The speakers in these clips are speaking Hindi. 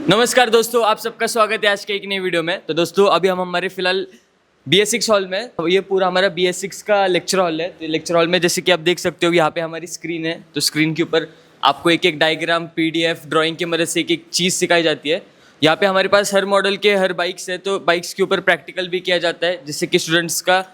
नमस्कार दोस्तों, आप सबका स्वागत है आज के एक नई वीडियो में। तो दोस्तों अभी हम हमारे फिलहाल BS6 हॉल में, ये पूरा हमारा BS6 का लेक्चर हॉल है। तो लेक्चर हॉल में जैसे कि आप देख सकते हो यहाँ पे हमारी स्क्रीन है। तो स्क्रीन के ऊपर आपको एक एक डायग्राम, PDF, ड्राइंग की मदद से एक एक चीज़ सिखाई जाती है। यहाँ पे हमारे पास हर मॉडल के हर बाइक्स है, तो बाइक्स के ऊपर प्रैक्टिकल भी किया जाता है जिससे कि स्टूडेंट्स का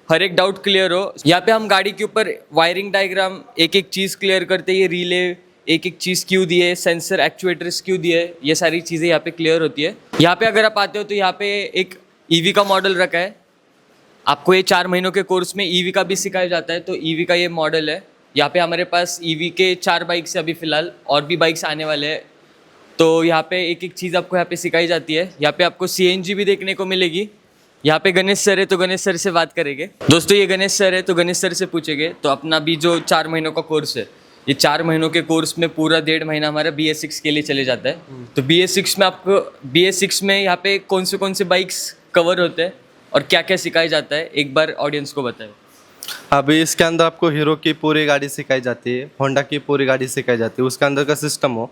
हर एक डाउट क्लियर हो। यहाँ पे हम गाड़ी के ऊपर वायरिंग डायग्राम एक एक चीज़ क्लियर करते हैं। ये रिले एक एक चीज़ क्यों दिए, सेंसर एक्चुएटर्स क्यों दिए, ये सारी चीज़ें यहाँ पे क्लियर होती है। यहाँ पे अगर आप आते हो तो यहाँ पे एक EV का मॉडल रखा है। आपको ये 4 महीनों के कोर्स में EV का भी सिखाया जाता है। तो EV का ये मॉडल है। यहाँ पे हमारे पास EV के 4 बाइक्स है अभी फ़िलहाल, और भी बाइक्स आने वाले हैं। तो यहाँ पे एक एक चीज़ आपको यहाँ पे सिखाई जाती है। यहाँ पे आपको CNG भी देखने को मिलेगी। यहाँ पे गणेश सर है, तो गणेश सर से बात करेंगे। दोस्तों ये गणेश सर है, तो गणेश सर से पूछेंगे। तो अपना भी जो 4 महीनों का कोर्स है, ये 4 महीनों के कोर्स में पूरा 1.5 महीना हमारा BS6 के लिए चले जाता है। तो BS6 में आपको BS6 में यहाँ पे कौन से बाइक्स कवर होते हैं और क्या क्या सिखाया जाता है, एक बार ऑडियंस को बताएं। अभी इसके अंदर आपको हीरो की पूरी गाड़ी सिखाई जाती है, होंडा की पूरी गाड़ी सिखाई जाती है। उसके अंदर का सिस्टम हो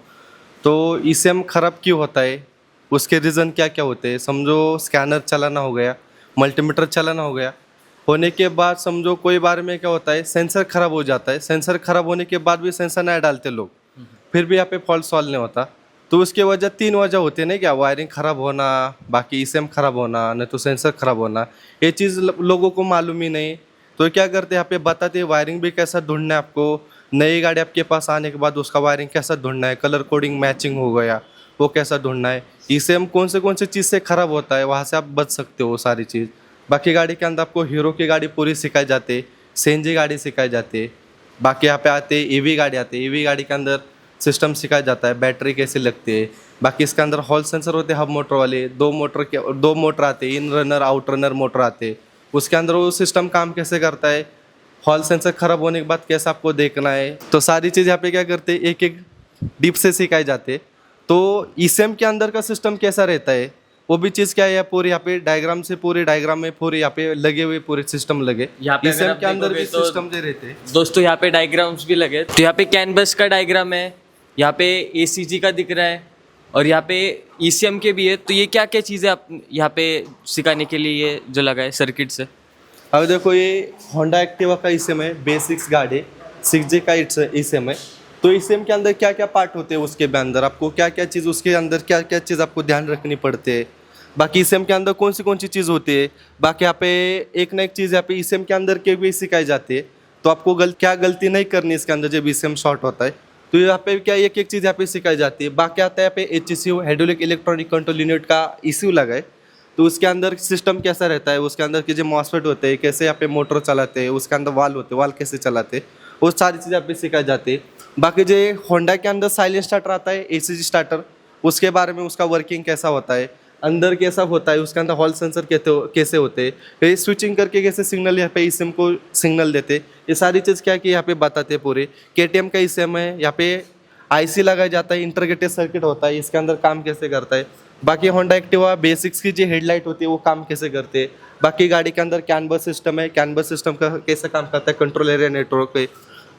तो ECM खराब क्यों होता है, उसके रीज़न क्या क्या होते हैं। समझो स्कैनर चलाना हो गया, मल्टीमीटर चलाना हो गया, होने के बाद समझो कोई बार में क्या होता है, सेंसर खराब हो जाता है। सेंसर खराब होने के बाद भी सेंसर नहीं डालते लोग, फिर भी यहाँ पे फॉल्ट सॉल्व नहीं होता। तो उसके वजह 3 वजह होते हैं ना, क्या वायरिंग खराब होना, बाकी ECM खराब होना, नहीं तो सेंसर खराब होना। ये चीज़ लोगों को मालूम ही नहीं। तो क्या करते हैं, यहाँ पे बताते हैं वायरिंग भी कैसा ढूंढना है आपको। नई गाड़ी आपके पास आने के बाद उसका वायरिंग कैसा ढूंढना है, कलर कोडिंग मैचिंग हो गया वो कैसा ढूंढना है, ECM कौन से चीज़ से ख़राब होता है, वहाँ से आप बच सकते हो सारी चीज़। बाकी गाड़ी के अंदर आपको हीरो की गाड़ी पूरी सिखाई जाती है, CNG गाड़ी सिखाई जाती है। बाकी यहाँ पे आते EV गाड़ी आती है, EV गाड़ी के अंदर सिस्टम सिखाया जाता है, बैटरी कैसे लगती है। बाकी इसके अंदर हॉल सेंसर होते हैं, हब मोटर वाले 2 मोटर आते हैं, इन रनर आउट रनर मोटर आते हैं। उसके अंदर वो सिस्टम काम कैसे करता है, हॉल सेंसर खराब होने के बाद कैसे आपको देखना है, तो सारी चीज़ यहाँ पे क्या करते हैं एक एक डीप से सिखाई जाते हैं। तो ECM के अंदर का सिस्टम कैसा रहता है, वो भी चीज़ क्या है, पूरी यहाँ पे डायग्राम से पूरे डायग्राम में पूरे यहाँ पे लगे हुए पूरे सिस्टम लगे। यहाँ पे ECM के अंदर भी तो सिस्टम जो रहते हैं दोस्तों यहाँ पे डायग्राम्स भी लगे। तो यहाँ पे कैनवस का डायग्राम है, यहाँ पे ACG का दिख रहा है, और यहाँ पे ECM के भी है। तो ये क्या क्या चीज़ें आप यहाँ पे सिखाने के लिए ये जो लगा है सर्किट से। अब देखो ये होंडा एक्टिवा का ECM है, बेसिक्स गाड़ी 6G का ECM है। तो ECM के अंदर क्या क्या पार्ट होते हैं, उसके अंदर आपको क्या क्या चीज़, उसके अंदर क्या क्या चीज़ आपको ध्यान रखनी पड़ती है। बाकी ECM के अंदर कौन सी चीज़ होती है। बाकी यहाँ पे एक ना एक चीज़ यहाँ पे ECM के अंदर के भी सिखाई जाती है। तो आपको क्या गलती नहीं करनी इसके अंदर जब ECM शॉर्ट होता है। तो यहाँ पे क्या एक एक चीज़ यहाँ पे सिखाई जाती है। बाकी आता है यहाँ पे HECU, hydraulic electronic control unit का ECU लगा है। तो उसके अंदर सिस्टम कैसा रहता है, उसके अंदर के जो मॉसफेट होते हैं, कैसे यहाँ पे मोटर चलाते हैं, उसके अंदर वाल होते हैं, वाल कैसे चलाते हैं, वो सारी चीज़ें यहाँ पे सिखाई जाती है। बाकी जो होंडा के अंदर साइलेंट स्टार्टर आता है, ACG स्टार्टर, उसके बारे में उसका वर्किंग कैसा होता है, अंदर कैसा होता है, उसके अंदर हॉल सेंसर कैसे होते हैं, ये स्विचिंग करके कैसे सिग्नल यहाँ पे ECM को सिग्नल देते, ये सारी चीज़ क्या कि यहाँ पे बताते हैं पूरे। KTM का ECM है, यहाँ पे IC लगाया जाता है, इंटीग्रेटेड सर्किट होता है, इसके अंदर काम कैसे करता है। बाकी होंडा एक्टिवा बेसिक्स की जो हेडलाइट होती है वो काम कैसे करते हैं। बाकी गाड़ी के अंदर कैनवस सिस्टम है, कैनवस सिस्टम का कैसे काम करता है, कंट्रोल एरिया नेटवर्क पे।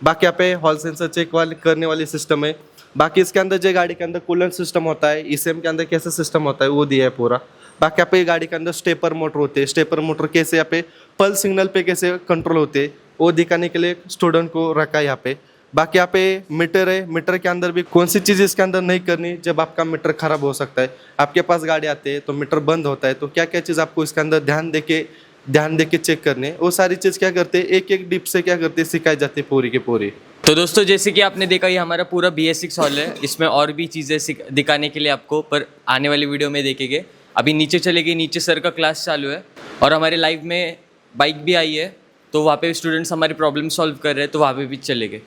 बाकी यहाँ पे हॉल सेंसर चेक करने वाली सिस्टम है। बाकी इसके अंदर जो गाड़ी के अंदर कूलेंट सिस्टम होता है, ECM के अंदर कैसे सिस्टम होता है वो दिया है पूरा। बाकी यहाँ पे गाड़ी के अंदर स्टेपर मोटर होते हैं, स्टेपर मोटर कैसे यहाँ पे पल्स सिग्नल पे कैसे कंट्रोल होते हैं वो दिखाने के लिए स्टूडेंट को रखा है यहाँ पे। बाकी यहाँ पे मीटर है, मीटर के अंदर भी कौन सी चीज़ इसके अंदर नहीं करनी जब आपका मीटर खराब हो सकता है। आपके पास गाड़ी आती है तो मीटर बंद होता है, तो क्या क्या चीज़ आपको इसके अंदर ध्यान दे के चेक करने, वो सारी चीज़ क्या करते हैं एक एक डिप से क्या करते हैं सिखाई जाती है पूरी की पूरी। तो दोस्तों जैसे कि आपने देखा, ये हमारा पूरा BS6 हॉल है। इसमें और भी चीज़ें दिखाने के लिए आपको पर आने वाली वीडियो में देखेंगे। अभी नीचे चले गए, नीचे सर का क्लास चालू है, और हमारे लाइव में बाइक भी आई है, तो वहाँ पे स्टूडेंट्स हमारी प्रॉब्लम सॉल्व कर रहे हैं, तो वहाँ पे भी चले गए।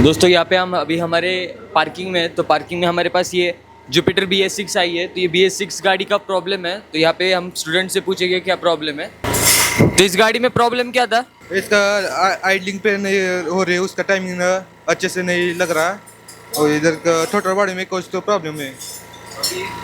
दोस्तों यहाँ पे हम अभी हमारे पार्किंग में, तो पार्किंग में हमारे पास ये जुपिटर BS6 आई है। तो ये BS6 गाड़ी का प्रॉब्लम है, तो यहाँ पे हम स्टूडेंट से पूछेंगे क्या प्रॉब्लम है। तो इस गाड़ी में प्रॉब्लम क्या था। इसका आइडलिंग पे नहीं हो रही, उसका टाइमिंग अच्छे से नहीं लग रहा, और इधर का थ्रोटल बॉडी में कुछ तो प्रॉब्लम है।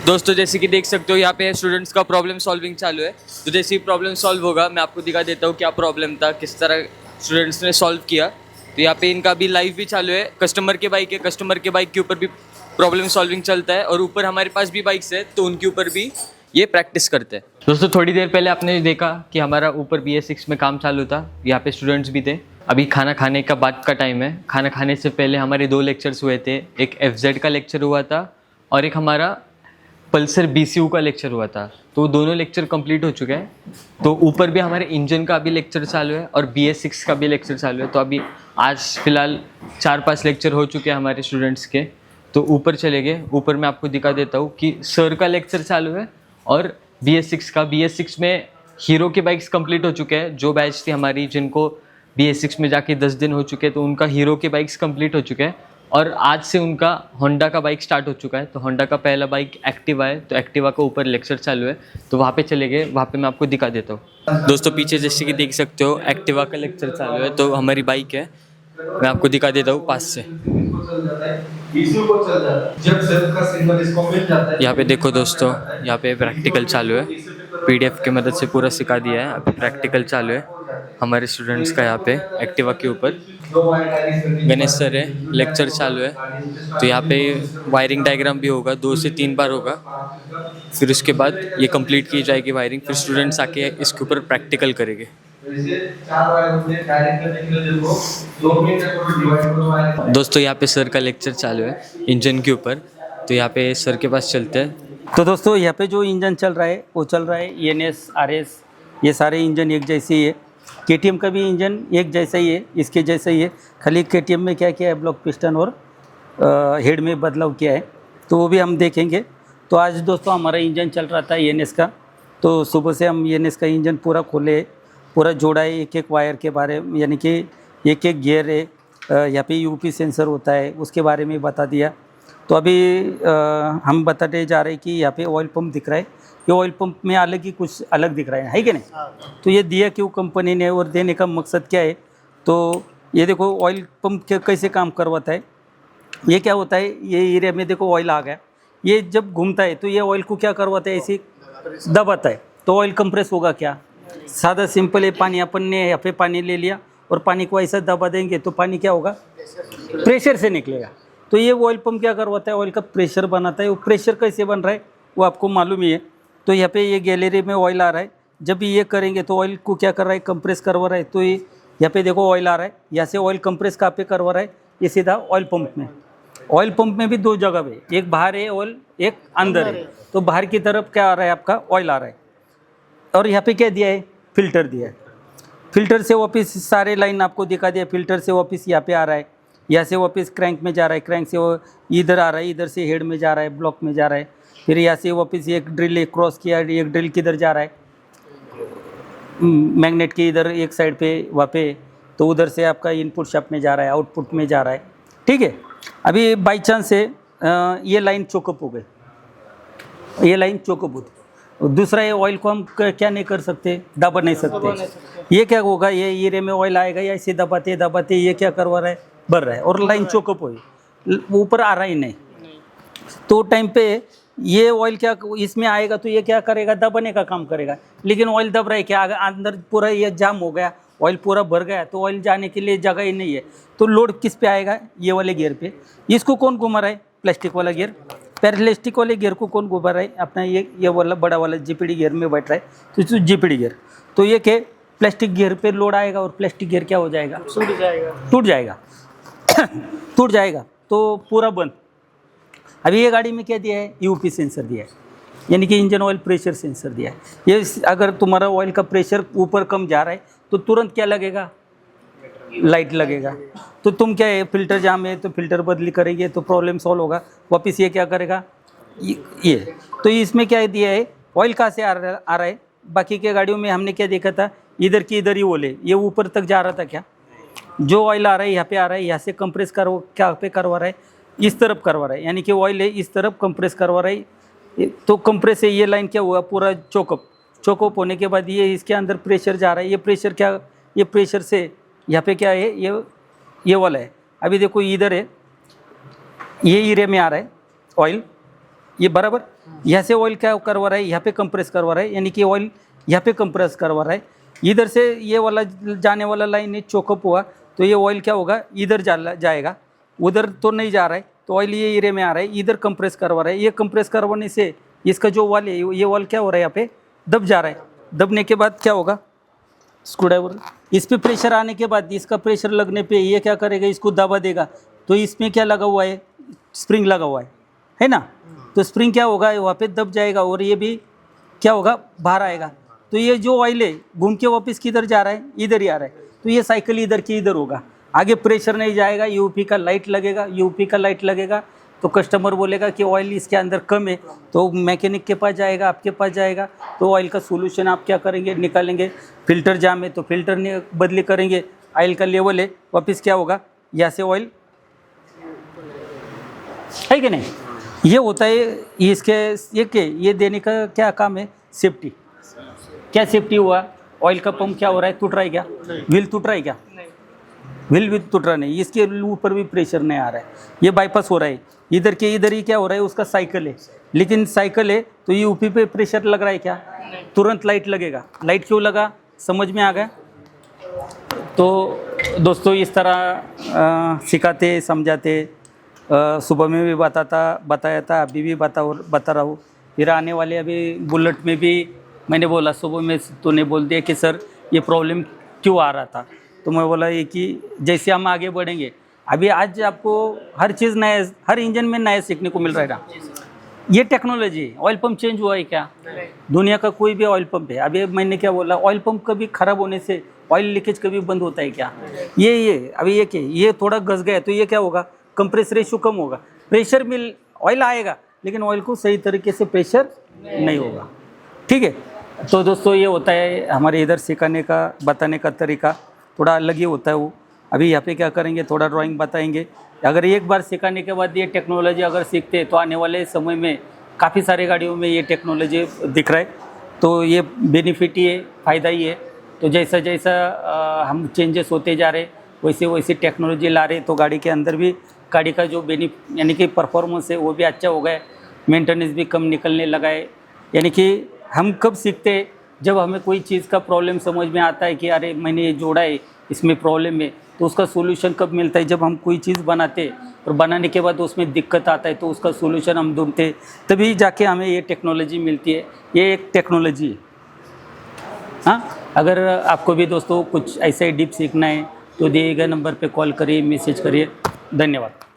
दोस्तों जैसे कि देख सकते हो यहाँ पे स्टूडेंट्स का प्रॉब्लम सॉल्विंग चालू है। तो जैसे ही प्रॉब्लम सॉल्व होगा मैं आपको दिखा देता हूँ क्या प्रॉब्लम था, किस तरह स्टूडेंट्स ने सॉल्व किया। तो यहाँ पे इनका भी लाइव भी चालू है। कस्टमर के बाइक है, कस्टमर के बाइक के ऊपर भी प्रॉब्लम सॉल्विंग चलता है, और ऊपर हमारे पास भी बाइक्स है तो उनके ऊपर भी ये प्रैक्टिस करते हैं। दोस्तों थोड़ी देर पहले आपने देखा कि हमारा ऊपर BS6 में काम चालू था, यहाँ पे स्टूडेंट्स भी थे। अभी खाना खाने का बाद का टाइम है। खाना खाने से पहले हमारे 2 लेक्चर्स हुए थे, एक FZ का लेक्चर हुआ था और एक हमारा पल्सर BCU का लेक्चर हुआ था। तो दोनों लेक्चर कंप्लीट हो चुके हैं। तो ऊपर भी हमारे इंजन का भी लेक्चर चालू है और BS6 का भी लेक्चर चालू है। तो अभी आज फ़िलहाल 4-5 लेक्चर हो चुके हैं हमारे स्टूडेंट्स के। तो ऊपर चले गए, ऊपर मैं आपको दिखा देता हूँ कि सर का लेक्चर चालू है और BS6 में हीरो के बाइक्स कंप्लीट हो चुके हैं। जो बैच थी हमारी जिनको BS6 में जाके 10 दिन हो चुके हैं, तो उनका हीरो के बाइक्स कंप्लीट हो चुके हैं और आज से उनका होंडा का बाइक स्टार्ट हो चुका है। तो होंडा का पहला बाइक एक्टिवा है, तो एक्टिवा का ऊपर लेक्चर चालू है, तो वहाँ पे चले गए, वहाँ पे मैं आपको दिखा देता हूँ। दोस्तों पीछे जैसे कि देख सकते हो एक्टिवा का लेक्चर चालू है, तो हमारी बाइक है, मैं आपको दिखा देता हूँ पास से। यहाँ पे देखो दोस्तों, यहाँ पे प्रैक्टिकल चालू है, PDF की मदद से पूरा सिखा दिया है। अभी प्रैक्टिकल चालू है हमारे स्टूडेंट्स का यहाँ पे एक्टिवा के ऊपर। गणेश सर है, लेक्चर चालू है, तो यहाँ पे वायरिंग डायग्राम भी होगा, 2 से 3 बार होगा। फिर उसके बाद ये कंप्लीट की जाएगी वायरिंग, फिर स्टूडेंट्स आके इसके ऊपर प्रैक्टिकल करेंगे। दोस्तों यहाँ पे सर का लेक्चर चालू है इंजन के ऊपर, तो यहाँ पे सर के पास चलते हैं। तो दोस्तों यहाँ पे जो इंजन चल रहा है वो चल रहा है ENS RS, ये सारे इंजन एक जैसे ही है। KTM का भी इंजन एक जैसा ही है, इसके जैसा ही है, खाली KTM में क्या किया है, ब्लॉक पिस्टन और हेड में बदलाव किया है, तो वो भी हम देखेंगे। तो आज दोस्तों हमारा इंजन चल रहा था ENS का, तो सुबह से हम ENS का इंजन पूरा खोले, पूरा जोड़ा है, एक एक वायर के बारे में, यानी कि एक एक गियर है, यहाँ पे UP सेंसर होता है, उसके बारे में बता दिया। तो अभी हम बताते जा रहे हैं कि यहाँ पे ऑयल पंप दिख रहा है, ये ऑयल पंप में अलग ही कुछ अलग दिख रहा है कि नहीं? तो ये दिया क्यों कंपनी ने और देने का मकसद क्या है? तो ये देखो ऑयल पंप कैसे काम करवाता है। ये क्या होता है, ये एरिया में देखो ऑयल आ गया, ये जब घूमता है तो ये ऑयल को क्या करवाता है, ऐसे दबाता है, तो ऑयल कंप्रेस होगा क्या? सादा सिंपल है, पानी अपन ने यहाँ पे पानी ले लिया और पानी को ऐसा दबा देंगे तो पानी क्या होगा, प्रेशर से निकलेगा। तो ये ऑयल पंप क्या करवाता है, ऑयल का प्रेशर बनाता है। वो प्रेशर कैसे बन रहा है वो आपको मालूम ही है। तो यहाँ पे ये गैलरी में ऑयल आ रहा है, जब भी ये करेंगे तो ऑयल को क्या कर रहा है, कंप्रेस करवा रहा है। तो ये यहाँ पे देखो ऑयल आ रहा है, यहाँ से ऑयल कंप्रेस कहाँ पे करवा रहा है, ये सीधा ऑयल पंप में। ऑयल पंप में भी 2 जगह है, एक बाहर है ऑयल, एक अंदर है। तो बाहर की तरफ क्या आ रहा है, आपका ऑयल आ रहा है, और यहाँ पे क्या दिया है, फिल्टर दिया है। फिल्टर से वापस सारे लाइन आपको दिखा दिया, फिल्टर से वापस यहाँ पे आ रहा है, यहाँ से वापस क्रैंक में जा रहा है, क्रैंक से वो इधर आ रहा है, इधर से हेड में जा रहा है, ब्लॉक में जा रहा है। फिर यहाँ से वापस एक ड्रिल क्रॉस किया, एक ड्रिल किधर जा रहा है, मैग्नेट के इधर एक साइड पे वहाँ पे, तो उधर से आपका इनपुट शाफ्ट में जा रहा है, आउटपुट में जा रहा है। ठीक है, अभी बाई चांस से ये लाइन चोकअप हो गई, ये लाइन चोकअप होती, दूसरा ये ऑयल को हम क्या नहीं कर सकते, दबा नहीं सकते। ये क्या होगा, ये एरिया में ऑयल आएगा, या ऐसे दबाते दबाते ये क्या करवा रहा है, बढ़ रहा है, और लाइन चोकअप हुई, ऊपर आ रहा ही नहीं। तो टाइम पे ये ऑयल क्या इसमें आएगा, तो ये क्या करेगा, दबाने का काम करेगा। लेकिन ऑयल दब रहा है, क्या अंदर पूरा ये जाम हो गया, ऑयल पूरा भर गया, तो ऑयल जाने के लिए जगह ही नहीं है। तो लोड किस पे आएगा, ये वाले गियर पे। इसको कौन घुमा रहा है, प्लास्टिक वाला गियर। प्लास्टिक वाले गियर को कौन घुमा रहा है, अपना ये वाला बड़ा वाला GPD गियर में बैठ रहा है, तो GPD गियर। तो ये क्या, प्लास्टिक गियर पे लोड आएगा और प्लास्टिक गियर क्या हो जाएगा, टूट जाएगा टूट जाएगा, तो पूरा बंद। अभी ये गाड़ी में क्या दिया है, UP सेंसर दिया है, यानी कि इंजन ऑयल प्रेशर सेंसर दिया है। ये अगर तुम्हारा ऑयल का प्रेशर ऊपर कम जा रहा है तो तुरंत क्या लगेगा, लाइट लगेगा। तो तुम क्या है, फिल्टर जाम है तो फिल्टर बदली करेंगे तो प्रॉब्लम सॉल्व होगा। वापस ये क्या करेगा, ये तो इसमें क्या दिया है, ऑयल कहाँ से आ रहा है। बाकी के गाड़ियों में हमने क्या देखा था, इधर की इधर ही ओले, ये ऊपर तक जा रहा था क्या, जो ऑयल आ रहा है यहाँ पे आ रहा है, यहाँ से कंप्रेस कर क्या पे करवा रहा है, इस तरफ करवा रहा है, यानी कि ऑयल है इस तरफ कंप्रेस करवा रहा है। तो कंप्रेस से ये लाइन क्या हुआ, पूरा चोकअप होने के बाद ये इसके अंदर प्रेशर जा रहा है। ये प्रेशर क्या, ये प्रेशर से यहाँ पे क्या है, ये वाला है। अभी देखो इधर है, ये एरिया में आ रहा है ऑयल, ये बराबर, यहाँ से ऑयल क्या करवा रहा है, यहाँ पे कंप्रेस करवा रहा है, यानी कि ऑयल यहाँ पे कंप्रेस करवा रहा है। इधर से ये वाला जाने वाला लाइन चोकअप हुआ तो ये ऑयल क्या होगा, इधर जाएगा, उधर तो नहीं जा रहा है, तो तो ऑयल ये एरिया में आ रहा है, इधर कंप्रेस करवा रहा है। ये कंप्रेस करवाने से इसका जो वॉल है, ये वॉल क्या हो रहा है, यहाँ पे दब जा रहा है। दबने के बाद क्या होगा, स्क्रूड्राइवर इस पे प्रेशर आने के बाद, इसका प्रेशर लगने पे ये क्या करेगा, इसको दबा देगा। तो इसमें क्या लगा हुआ है, स्प्रिंग लगा हुआ है ना। तो स्प्रिंग क्या होगा, वहाँ पे दब जाएगा और ये भी क्या होगा, बाहर आएगा। तो ये जो ऑयल है घूम के वापस किधर जा रहा है, इधर ही आ रहा है। तो ये साइकिल इधर की इधर होगा, आगे प्रेशर नहीं जाएगा। यूपी का लाइट लगेगा, यूपी का लाइट लगेगा तो कस्टमर बोलेगा कि ऑयल इसके अंदर कम है, तो मैकेनिक के पास जाएगा, आपके पास जाएगा। तो ऑयल का सोल्यूशन आप क्या करेंगे, निकालेंगे। फिल्टर जाम है तो फिल्टर ने बदली करेंगे। ऑयल का लेवल है, वापस क्या होगा, यहाँ से ऑयल है कि नहीं। ये होता है इसके ये देने का क्या काम है, सेफ्टी। क्या सेफ्टी हुआ, ऑयल का पंप क्या हो रहा है, टूट रहा है क्या, व्हील टूट रहा है क्या, व्हील भी टूट रहा नहीं, इसके ऊपर भी प्रेशर नहीं आ रहा है। ये बाईपास हो रहा है, इधर के इधर ही क्या हो रहा है, उसका साइकिल है। लेकिन साइकिल है तो ये यूपी पे प्रेशर लग रहा है क्या, तुरंत लाइट लगेगा। लाइट क्यों लगा, समझ में आ गया। तो दोस्तों इस तरह सिखाते समझाते, सुबह में भी बताया था, अभी भी बता रहा हूँ। फिर आने वाले अभी बुलेट में भी मैंने बोला, सुबह में तूने बोल दिया कि सर ये प्रॉब्लम क्यों आ रहा था। तो मैं बोला ये कि जैसे हम आगे बढ़ेंगे, अभी आज आपको हर चीज़ नया, हर इंजन में नया सीखने को मिल रहा है ना। ये टेक्नोलॉजी, ऑयल पंप चेंज हुआ है क्या, दुनिया का कोई भी ऑयल पंप है। अभी मैंने क्या बोला, ऑयल पंप कभी ख़राब होने से ऑयल लीकेज कभी बंद होता है क्या। ये अभी ये थोड़ा घस गया तो ये क्या होगा, कंप्रेस रेशियो कम होगा, प्रेशर मिल ऑयल आएगा लेकिन ऑयल को सही तरीके से प्रेशर नहीं होगा। ठीक है। तो दोस्तों ये होता है हमारे इधर सिखाने का, बताने का तरीका थोड़ा अलग ही होता है। वो अभी यहाँ पे क्या करेंगे, थोड़ा ड्राइंग बताएंगे। अगर एक बार सिखाने के बाद ये टेक्नोलॉजी अगर सीखते हैं तो आने वाले समय में काफ़ी सारे गाड़ियों में ये टेक्नोलॉजी दिख रहा है। तो ये बेनिफिट ही है, फ़ायदा ही है। तो जैसा जैसा हम चेंजेस होते जा रहे वैसे वैसे टेक्नोलॉजी ला रहे, तो गाड़ी के अंदर भी गाड़ी का जो यानी कि परफॉर्मेंस है वो भी अच्छा हो गया, मेंटेनेंस भी कम निकलने लगा है। यानी कि हम कब सीखते हैं, जब हमें कोई चीज़ का प्रॉब्लम समझ में आता है कि अरे मैंने ये जोड़ा है, इसमें प्रॉब्लम है। तो उसका सोल्यूशन कब मिलता है, जब हम कोई चीज़ बनाते और बनाने के बाद उसमें दिक्कत आता है तो उसका सोल्यूशन हम ढूंढते, तभी जाके हमें ये टेक्नोलॉजी मिलती है। ये एक टेक्नोलॉजी है। हाँ, अगर आपको भी दोस्तों कुछ ऐसा ही डीप सीखना है तो दिए गए नंबर पे कॉल करिए, मैसेज करिए। धन्यवाद।